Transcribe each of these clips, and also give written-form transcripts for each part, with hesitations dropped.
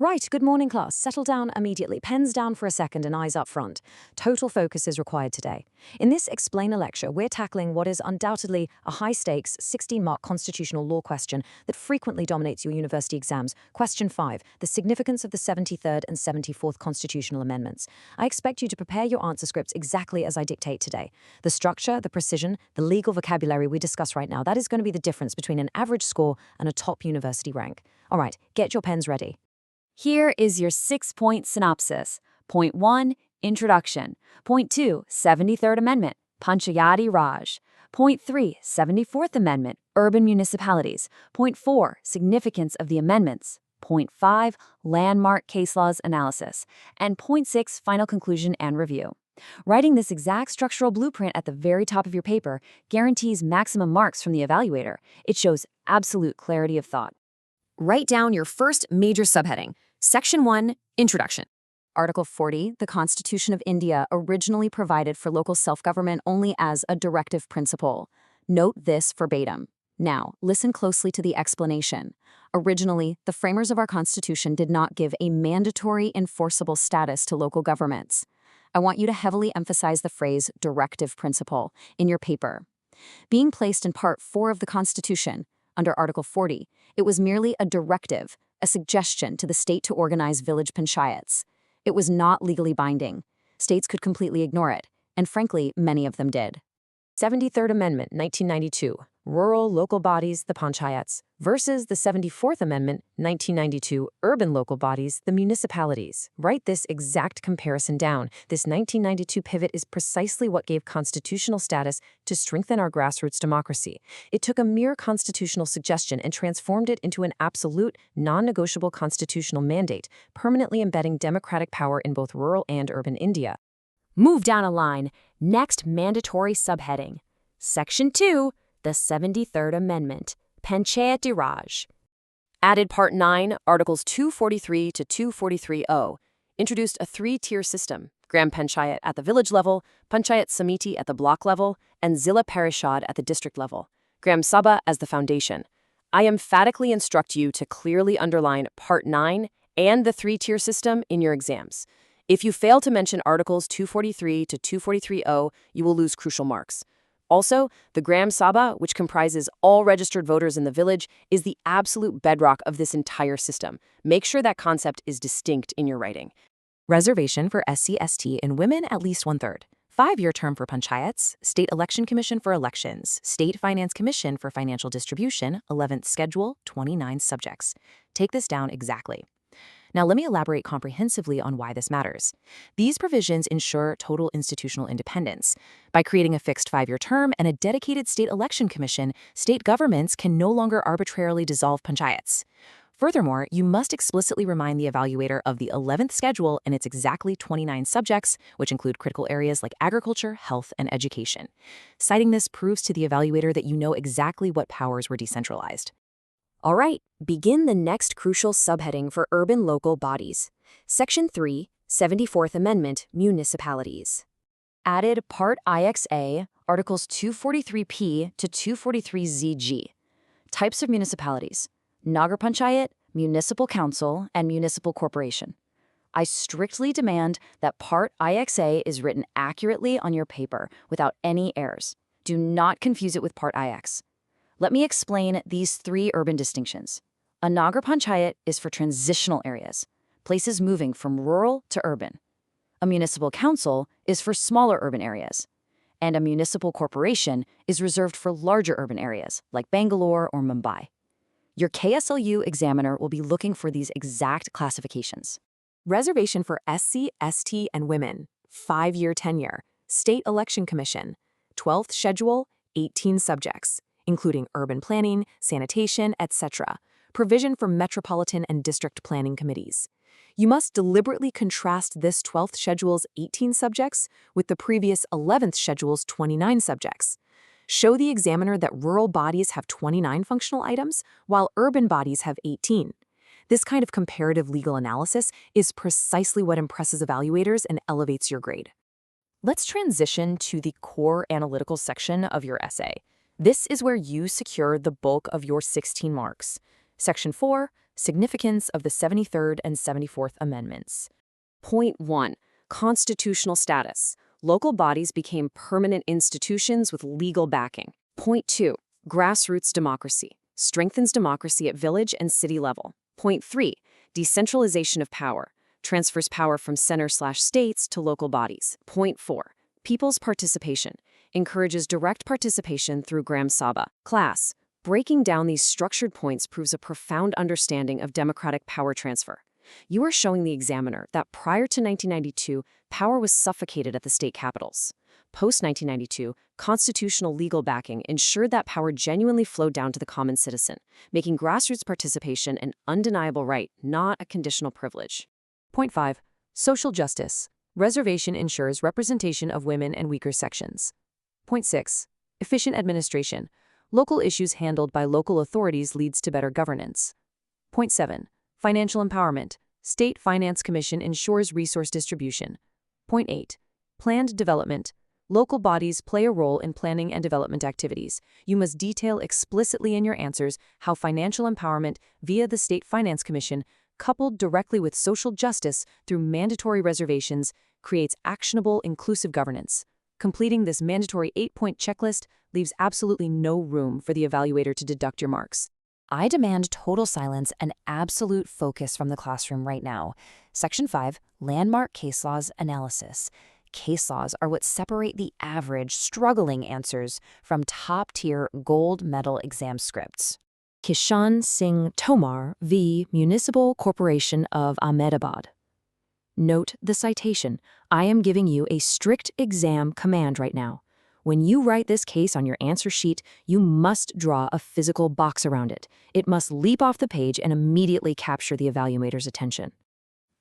Right, good morning, class. Settle down immediately. Pens down for a second and eyes up front. Total focus is required today. In this explainer lecture, we're tackling what is undoubtedly a high-stakes 16-mark constitutional law question that frequently dominates your university exams. Question 5, the significance of the 73rd and 74th constitutional amendments. I expect you to prepare your answer scripts exactly as I dictate today. The structure, the precision, the legal vocabulary we discuss right now, that is going to be the difference between an average score and a top university rank. All right, get your pens ready. Here is your 6-point synopsis. Point 1, Introduction. Point 2, 73rd Amendment, Panchayati Raj. Point 3, 74th Amendment, Urban Municipalities. Point 4, Significance of the Amendments. Point 5, Landmark Case Laws Analysis. And Point 6, Final Conclusion and Review. Writing this exact structural blueprint at the very top of your paper guarantees maximum marks from the evaluator. It shows absolute clarity of thought. Write down your first major subheading. Section 1, Introduction. Article 40, the Constitution of India originally provided for local self-government only as a directive principle. Note this verbatim. Now, listen closely to the explanation. Originally, the framers of our Constitution did not give a mandatory enforceable status to local governments. I want you to heavily emphasize the phrase directive principle in your paper. Being placed in Part 4 of the Constitution, under Article 40, it was merely a directive, a suggestion to the state to organize village panchayats. It was not legally binding. States could completely ignore it, and frankly, many of them did. 73rd Amendment, 1992, Rural Local Bodies, the Panchayats, versus the 74th Amendment, 1992, Urban Local Bodies, the Municipalities. Write this exact comparison down. This 1992 pivot is precisely what gave constitutional status to strengthen our grassroots democracy. It took a mere constitutional suggestion and transformed it into an absolute, non-negotiable constitutional mandate, permanently embedding democratic power in both rural and urban India. Move down a line. Next mandatory subheading. Section 2, the 73rd Amendment, Panchayati Raj. Added Part 9, Articles 243 to 243-0. Introduced a 3-tier system, Gram Panchayat at the village level, Panchayat Samiti at the block level, and Zila Parishad at the district level. Gram Sabha as the foundation. I emphatically instruct you to clearly underline Part 9 and the 3-tier system in your exams. If you fail to mention Articles 243 to 243-0, you will lose crucial marks. Also, the Gram Sabha, which comprises all registered voters in the village, is the absolute bedrock of this entire system. Make sure that concept is distinct in your writing. Reservation for SC/ST and women at least 1/3. 5-year term for panchayats, State Election Commission for elections, State Finance Commission for financial distribution, 11th schedule, 29 subjects. Take this down exactly. Now let me elaborate comprehensively on why this matters. These provisions ensure total institutional independence. By creating a fixed 5-year term and a dedicated state election commission, state governments can no longer arbitrarily dissolve panchayats. Furthermore, you must explicitly remind the evaluator of the 11th schedule and its exactly 29 subjects, which include critical areas like agriculture, health, and education. Citing this proves to the evaluator that you know exactly what powers were decentralized. All right, begin the next crucial subheading for urban local bodies. Section 3, 74th Amendment, Municipalities. Added Part IXA, Articles 243P to 243ZG. Types of municipalities: Nagar Panchayat, Municipal Council, and Municipal Corporation. I strictly demand that Part IXA is written accurately on your paper without any errors. Do not confuse it with Part IX. Let me explain these 3 urban distinctions. A Nagar Panchayat is for transitional areas, places moving from rural to urban. A municipal council is for smaller urban areas. And a municipal corporation is reserved for larger urban areas, like Bangalore or Mumbai. Your KSLU examiner will be looking for these exact classifications. Reservation for SC, ST, and women, 5-year tenure, State Election Commission, 12th schedule, 18 subjects, including urban planning, sanitation, etc., provision for metropolitan and district planning committees. You must deliberately contrast this 12th schedule's 18 subjects with the previous 11th schedule's 29 subjects. Show the examiner that rural bodies have 29 functional items, while urban bodies have 18. This kind of comparative legal analysis is precisely what impresses evaluators and elevates your grade. Let's transition to the core analytical section of your essay. This is where you secure the bulk of your 16 marks. Section 4, Significance of the 73rd and 74th Amendments. Point 1. Constitutional status. Local bodies became permanent institutions with legal backing. Point 2. Grassroots democracy. Strengthens democracy at village and city level. Point 3. Decentralization of power. Transfers power from center/states to local bodies. Point 4. People's participation. Encourages direct participation through Gram Sabha. Class. Breaking down these structured points proves a profound understanding of democratic power transfer. You are showing the examiner that prior to 1992, power was suffocated at the state capitals. Post-1992, constitutional legal backing ensured that power genuinely flowed down to the common citizen, making grassroots participation an undeniable right, not a conditional privilege. Point 5. Social justice. Reservation ensures representation of women and weaker sections. Point 6. Efficient administration. Local issues handled by local authorities leads to better governance. Point 7. Financial empowerment. State Finance Commission ensures resource distribution. Point 8. Planned development. Local bodies play a role in planning and development activities. You must detail explicitly in your answers how financial empowerment via the State Finance Commission, coupled directly with social justice through mandatory reservations, creates actionable, inclusive governance. Completing this mandatory 8-point checklist leaves absolutely no room for the evaluator to deduct your marks. I demand total silence and absolute focus from the classroom right now. Section 5, Landmark Case Laws Analysis. Case laws are what separate the average, struggling answers from top-tier gold medal exam scripts. Kishan Singh Tomar v. Municipal Corporation of Ahmedabad. Note the citation. I am giving you a strict exam command right now. When you write this case on your answer sheet, you must draw a physical box around it. It must leap off the page and immediately capture the evaluator's attention.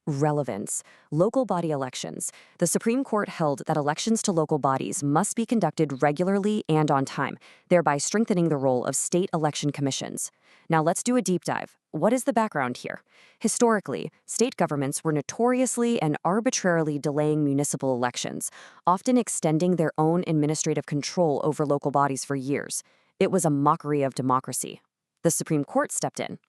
Relevance. Local body elections. The Supreme Court held that elections to local bodies must be conducted regularly and on time, thereby strengthening the role of state election commissions. Now let's do a deep dive. What is the background here? Historically, state governments were notoriously and arbitrarily delaying municipal elections, often extending their own administrative control over local bodies for years. It was a mockery of democracy. The Supreme Court stepped in.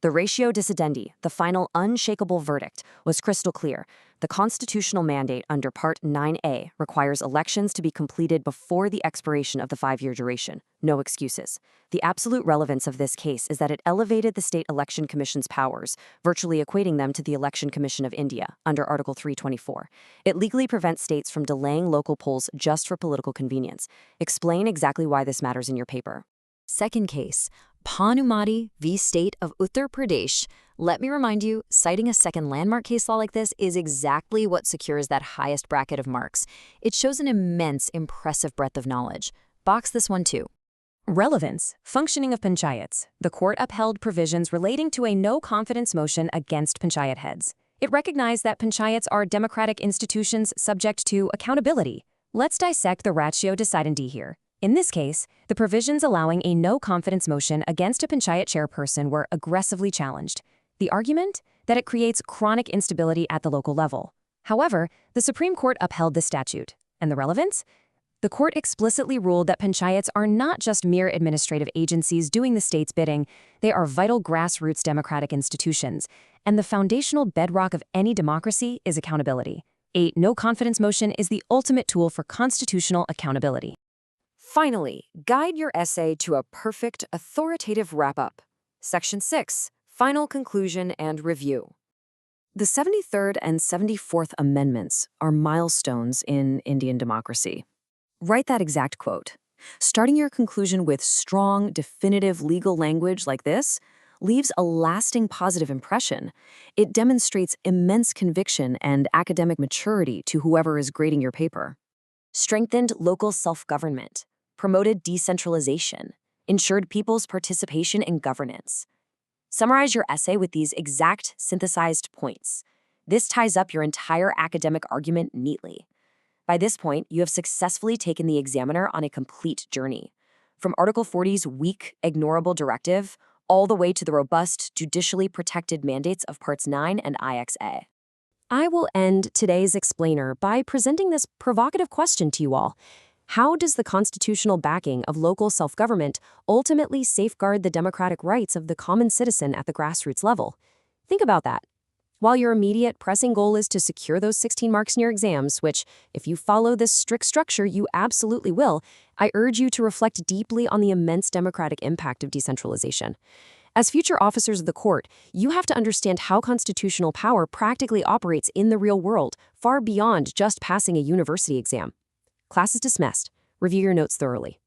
The ratio decidendi, the final unshakable verdict, was crystal clear. The constitutional mandate under Part 9A requires elections to be completed before the expiration of the 5-year duration. No excuses. The absolute relevance of this case is that it elevated the State Election Commission's powers, virtually equating them to the Election Commission of India under Article 324. It legally prevents states from delaying local polls just for political convenience. Explain exactly why this matters in your paper. Second case. Panumati v. State of Uttar Pradesh. Let me remind you, citing a second landmark case law like this is exactly what secures that highest bracket of marks. It shows an immense, impressive breadth of knowledge. Box this one too. Relevance. Functioning of panchayats. The court upheld provisions relating to a no-confidence motion against panchayat heads. It recognized that panchayats are democratic institutions subject to accountability. Let's dissect the ratio decidendi here. In this case, the provisions allowing a no-confidence motion against a panchayat chairperson were aggressively challenged. The argument? That it creates chronic instability at the local level. However, the Supreme Court upheld the statute. And the relevance? The court explicitly ruled that panchayats are not just mere administrative agencies doing the state's bidding, they are vital grassroots democratic institutions. And the foundational bedrock of any democracy is accountability. A no-confidence motion is the ultimate tool for constitutional accountability. Finally, guide your essay to a perfect, authoritative wrap-up. Section 6, Final Conclusion and Review. The 73rd and 74th Amendments are milestones in Indian democracy. Write that exact quote. Starting your conclusion with strong, definitive legal language like this leaves a lasting positive impression. It demonstrates immense conviction and academic maturity to whoever is grading your paper. Strengthened local self-government. Promoted decentralization, ensured people's participation in governance. Summarize your essay with these exact synthesized points. This ties up your entire academic argument neatly. By this point, you have successfully taken the examiner on a complete journey, from Article 40's weak, ignorable directive, all the way to the robust, judicially protected mandates of Parts 9 and IXA. I will end today's explainer by presenting this provocative question to you all. How does the constitutional backing of local self-government ultimately safeguard the democratic rights of the common citizen at the grassroots level? Think about that. While your immediate pressing goal is to secure those 16 marks in your exams, which, if you follow this strict structure, you absolutely will, I urge you to reflect deeply on the immense democratic impact of decentralization. As future officers of the court, you have to understand how constitutional power practically operates in the real world, far beyond just passing a university exam. Class is dismissed. Review your notes thoroughly.